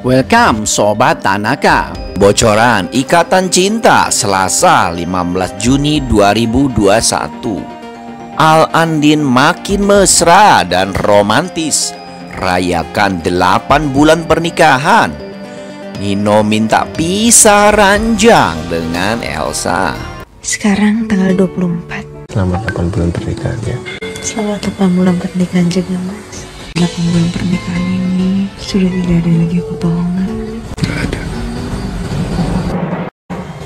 Welcome Sobat Tanaka. Bocoran Ikatan Cinta Selasa 15 Juni 2021. Al Andin makin mesra dan romantis. Rayakan 8 bulan pernikahan. Nino minta pisah ranjang dengan Elsa. Sekarang tanggal 24. Selamat 8 bulan pernikahan ya. Selamat 8 bulan pernikahan juga, Mas. 8 bulan pernikahan ini sudah tidak ada lagi kebohongan. Gak ada.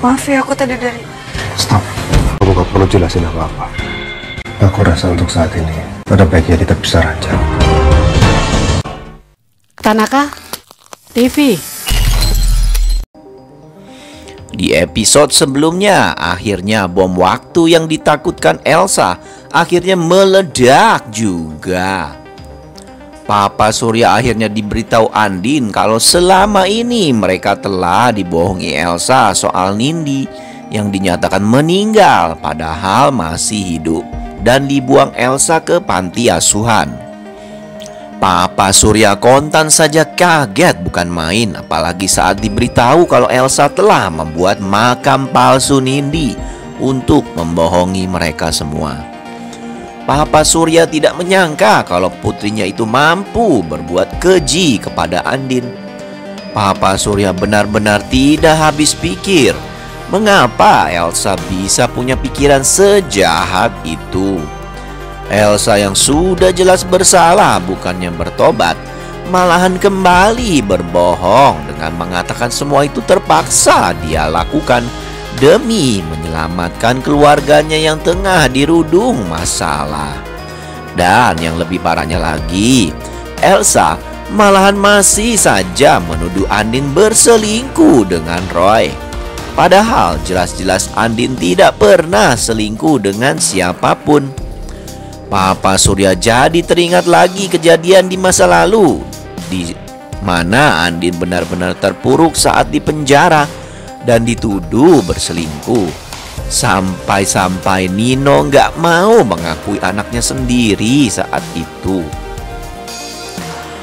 Maaf ya, aku tadi dari... Stop. Kamu gak perlu jelasin apa-apa. Aku rasa untuk saat ini ada baiknya kita bisa ranjang. Tanaka TV. Di episode sebelumnya, akhirnya bom waktu yang ditakutkan Elsa akhirnya meledak juga. Papa Surya akhirnya diberitahu Andin kalau selama ini mereka telah dibohongi Elsa soal Nindi yang dinyatakan meninggal padahal masih hidup dan dibuang Elsa ke panti asuhan. Papa Surya kontan saja kaget bukan main, apalagi saat diberitahu kalau Elsa telah membuat makam palsu Nindi untuk membohongi mereka semua. Papa Surya tidak menyangka kalau putrinya itu mampu berbuat keji kepada Andin. Papa Surya benar-benar tidak habis pikir mengapa Elsa bisa punya pikiran sejahat itu. Elsa yang sudah jelas bersalah bukannya bertobat, malahan kembali berbohong dengan mengatakan semua itu terpaksa dia lakukan demi menyelamatkan keluarganya yang tengah dirudung masalah. Dan yang lebih parahnya lagi, Elsa malahan masih saja menuduh Andin berselingkuh dengan Roy. Padahal jelas-jelas Andin tidak pernah selingkuh dengan siapapun. Papa Surya jadi teringat lagi kejadian di masa lalu, di mana Andin benar-benar terpuruk saat di penjara dan dituduh berselingkuh. Sampai-sampai Nino nggak mau mengakui anaknya sendiri saat itu.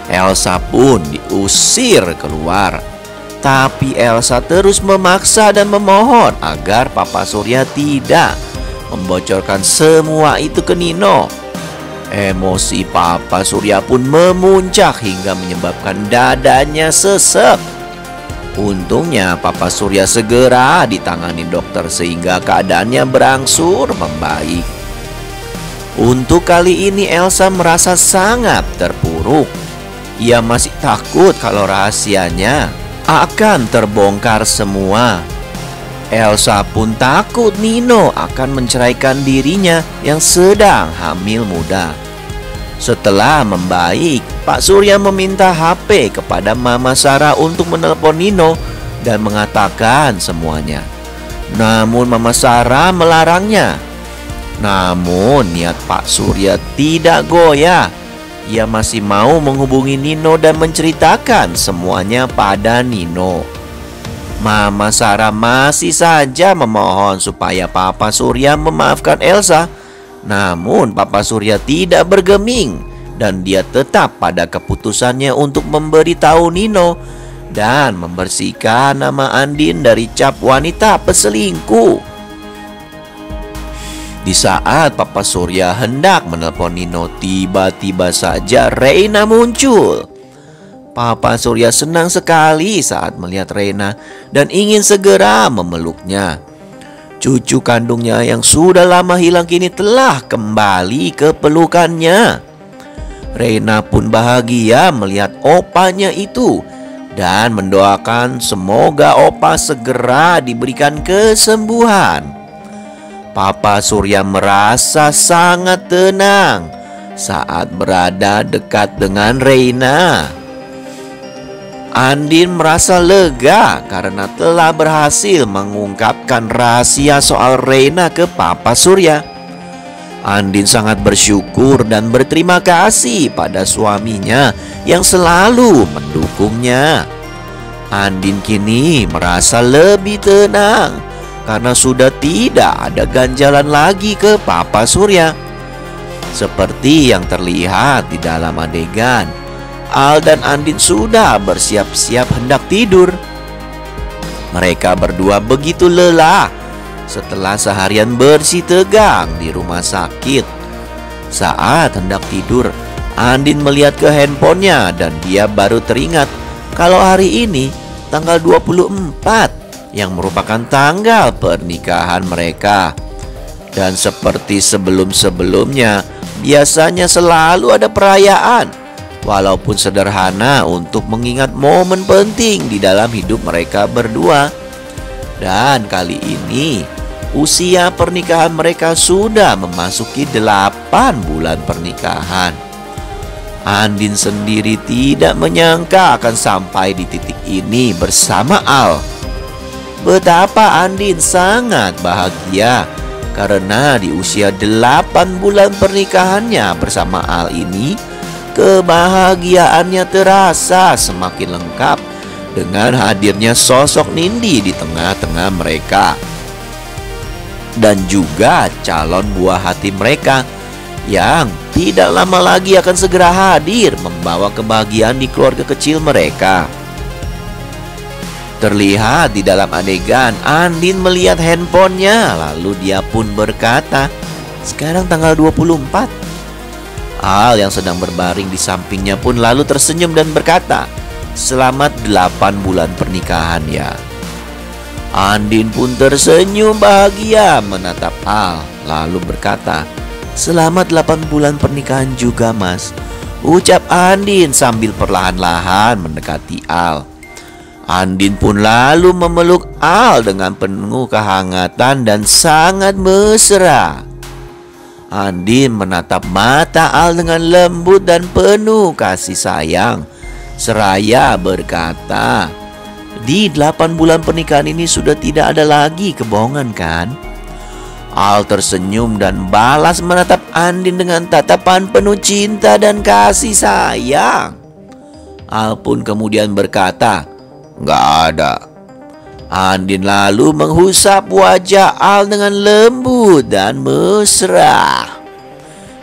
Elsa pun diusir keluar. Tapi Elsa terus memaksa dan memohon agar Papa Surya tidak membocorkan semua itu ke Nino. Emosi Papa Surya pun memuncak hingga menyebabkan dadanya sesek. Untungnya Papa Surya segera ditangani dokter sehingga keadaannya berangsur membaik. Untuk kali ini Elsa merasa sangat terpuruk. Ia masih takut kalau rahasianya akan terbongkar semua. Elsa pun takut Nino akan menceraikan dirinya yang sedang hamil muda. Setelah membaik, Pak Surya meminta HP kepada Mama Sarah untuk menelpon Nino dan mengatakan semuanya. Namun Mama Sarah melarangnya. Namun niat Pak Surya tidak goyah. Ia masih mau menghubungi Nino dan menceritakan semuanya pada Nino. Mama Sarah masih saja memohon supaya Papa Surya memaafkan Elsa. Namun Papa Surya tidak bergeming dan dia tetap pada keputusannya untuk memberitahu Nino dan membersihkan nama Andin dari cap wanita peselingkuh. Di saat Papa Surya hendak menelpon Nino, tiba-tiba saja Reina muncul. Papa Surya senang sekali saat melihat Reina dan ingin segera memeluknya. Cucu kandungnya yang sudah lama hilang kini telah kembali ke pelukannya. Reina pun bahagia melihat opanya itu dan mendoakan semoga opa segera diberikan kesembuhan. Papa Surya merasa sangat tenang saat berada dekat dengan Reina. Andin merasa lega karena telah berhasil mengungkapkan rahasia soal Reina ke Papa Surya. Andin sangat bersyukur dan berterima kasih pada suaminya yang selalu mendukungnya. Andin kini merasa lebih tenang karena sudah tidak ada ganjalan lagi ke Papa Surya. Seperti yang terlihat di dalam adegan, Al dan Andin sudah bersiap-siap hendak tidur. Mereka berdua begitu lelah setelah seharian bersih tegang di rumah sakit. Saat hendak tidur, Andin melihat ke handphonenya dan dia baru teringat kalau hari ini tanggal 24 yang merupakan tanggal pernikahan mereka. Dan seperti sebelum-sebelumnya, biasanya selalu ada perayaan, walaupun sederhana, untuk mengingat momen penting di dalam hidup mereka berdua. Dan kali ini usia pernikahan mereka sudah memasuki 8 bulan pernikahan. Andin sendiri tidak menyangka akan sampai di titik ini bersama Al. Betapa Andin sangat bahagia karena di usia 8 bulan pernikahannya bersama Al ini, kebahagiaannya terasa semakin lengkap dengan hadirnya sosok Nindi di tengah-tengah mereka. Dan juga calon buah hati mereka yang tidak lama lagi akan segera hadir membawa kebahagiaan di keluarga kecil mereka. Terlihat di dalam adegan, Andin melihat handphonenya, lalu dia pun berkata, "Sekarang tanggal 24. Al yang sedang berbaring di sampingnya pun lalu tersenyum dan berkata, "Selamat 8 bulan pernikahan ya." Andin pun tersenyum bahagia menatap Al, lalu berkata, "Selamat 8 bulan pernikahan juga, Mas," ucap Andin sambil perlahan-lahan mendekati Al. Andin pun lalu memeluk Al dengan penuh kehangatan dan sangat mesra. Andin menatap mata Al dengan lembut dan penuh kasih sayang, seraya berkata, "Di 8 bulan pernikahan ini sudah tidak ada lagi kebohongan, kan?" Al tersenyum dan balas menatap Andin dengan tatapan penuh cinta dan kasih sayang. Al pun kemudian berkata, "Nggak ada." Andin lalu menghusap wajah Al dengan lembut dan mesra.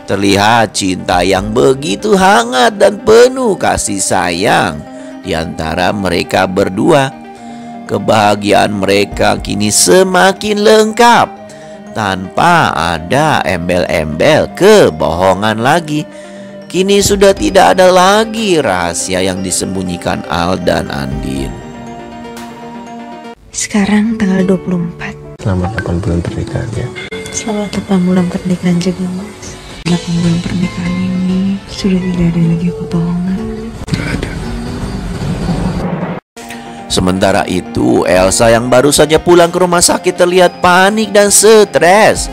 Terlihat cinta yang begitu hangat dan penuh kasih sayang di antara mereka berdua. Kebahagiaan mereka kini semakin lengkap tanpa ada embel-embel kebohongan lagi. Kini sudah tidak ada lagi rahasia yang disembunyikan Al dan Andin. Sekarang tanggal 24. Selamat 8 bulan pernikahan ya. Selamat 8 bulan pernikahan juga, Mas. 8 bulan pernikahan ini sudah tidak ada lagi kebohongan. Nggak ada. Sementara itu, Elsa yang baru saja pulang ke rumah sakit terlihat panik dan stres.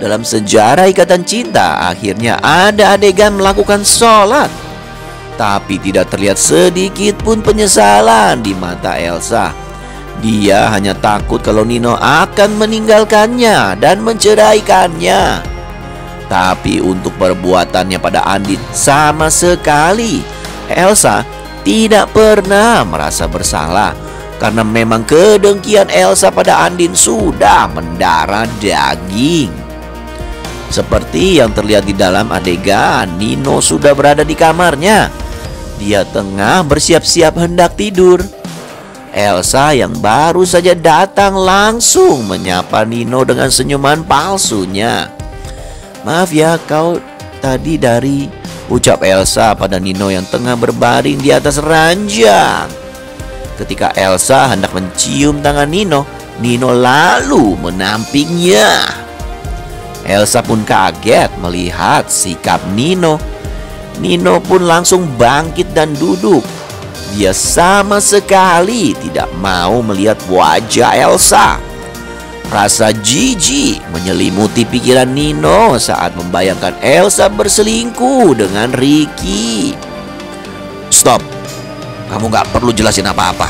Dalam sejarah ikatan cinta, akhirnya ada adegan melakukan sholat. Tapi tidak terlihat sedikit pun penyesalan di mata Elsa. Dia hanya takut kalau Nino akan meninggalkannya dan menceraikannya. Tapi untuk perbuatannya pada Andin sama sekali, Elsa tidak pernah merasa bersalah. Karena memang kedengkian Elsa pada Andin sudah mendarah daging. Seperti yang terlihat di dalam adegan, Nino sudah berada di kamarnya. Dia tengah bersiap-siap hendak tidur. Elsa yang baru saja datang langsung menyapa Nino dengan senyuman palsunya. "Maaf ya, kau tadi dari," ucap Elsa pada Nino yang tengah berbaring di atas ranjang. Ketika Elsa hendak mencium tangan Nino, Nino lalu menampingnya. Elsa pun kaget melihat sikap Nino. Nino pun langsung bangkit dan duduk. Dia sama sekali tidak mau melihat wajah Elsa. Rasa jijik menyelimuti pikiran Nino saat membayangkan Elsa berselingkuh dengan Ricky. "Stop, kamu gak perlu jelasin apa-apa.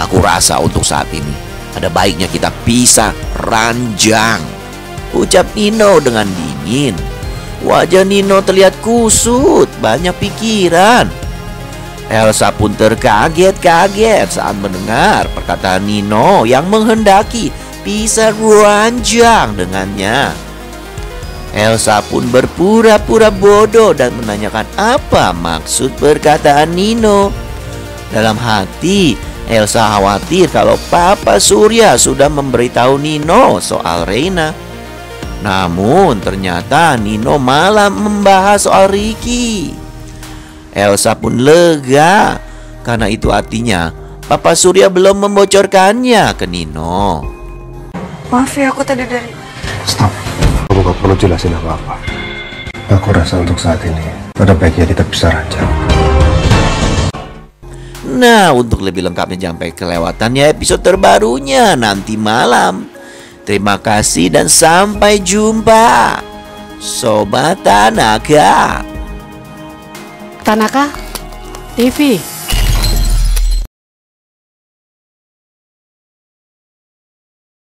Aku rasa untuk saat ini ada baiknya kita pisah ranjang," ucap Nino dengan dingin. Wajah Nino terlihat kusut, banyak pikiran. Elsa pun terkaget-kaget saat mendengar perkataan Nino yang menghendaki pisah ranjang dengannya. Elsa pun berpura-pura bodoh dan menanyakan apa maksud perkataan Nino. Dalam hati, Elsa khawatir kalau Papa Surya sudah memberitahu Nino soal Reina. Namun ternyata Nino malah membahas soal Ricky. Elsa pun lega, karena itu artinya Papa Surya belum membocorkannya ke Nino. Maaf ya, aku tadi dari... Stop. Kamu gak perlu jelasin apa-apa. Aku rasa untuk saat ini ada baiknya kita bisa ranjang. Nah, untuk lebih lengkapnya jangan sampai kelewatannya episode terbarunya nanti malam. Terima kasih dan sampai jumpa, Sobat Tanaka. Tanaka TV.